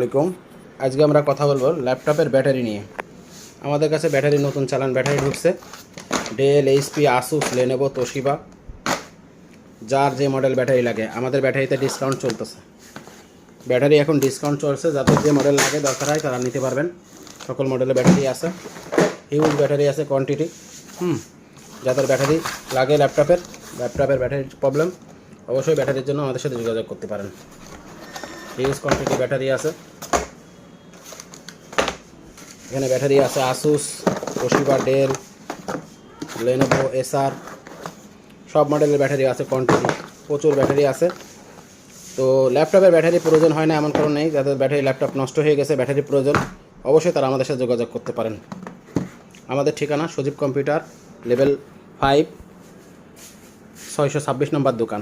আলাইকুম। আজকে আমরা কথা বলবো ল্যাপটপের ব্যাটারি নিয়ে। আমাদের কাছে ব্যাটারি নতুন চালান ব্যাটারি ঢুকছে, Dell, HP, Asus, Lenovo, Toshiba, যার যে মডেল ব্যাটারি লাগে। আমাদের ব্যাটারিতে ডিসকাউন্ট চলতেছে, ব্যাটারি এখন ডিসকাউন্ট চলছে, যাদের যে মডেল লাগে দরকার হয় তারা নিতে পারবেন। সকল মডেলের ব্যাটারি আছে, হিউজ ব্যাটারি আছে, কোয়ান্টিটি। যাদের ব্যাটারি লাগে ল্যাপটপের ব্যাটারির প্রবলেম, অবশ্যই ব্যাটারির জন্য আমাদের সাথে যোগাযোগ করতে পারেন। হিউজ কোয়ান্টিটি ব্যাটারি আছে। এখানে ব্যাটারি আছে আসুস, তোশিবা, ডেল, লেনোভো, এসার, সব মডেলের ব্যাটারি আছে, কোয়ান্টিটি প্রচুর ব্যাটারি আছে। তো ল্যাপটপের ব্যাটারি প্রয়োজন হয় না এমন কারণ নেই। যাদের ব্যাটারি ল্যাপটপ নষ্ট হয়ে গেছে, ব্যাটারি প্রয়োজন, অবশ্যই তারা আমাদের সাথে যোগাযোগ করতে পারেন। আমাদের ঠিকানা সজীব কম্পিউটার, লেভেল 5, 626 নম্বর দোকান।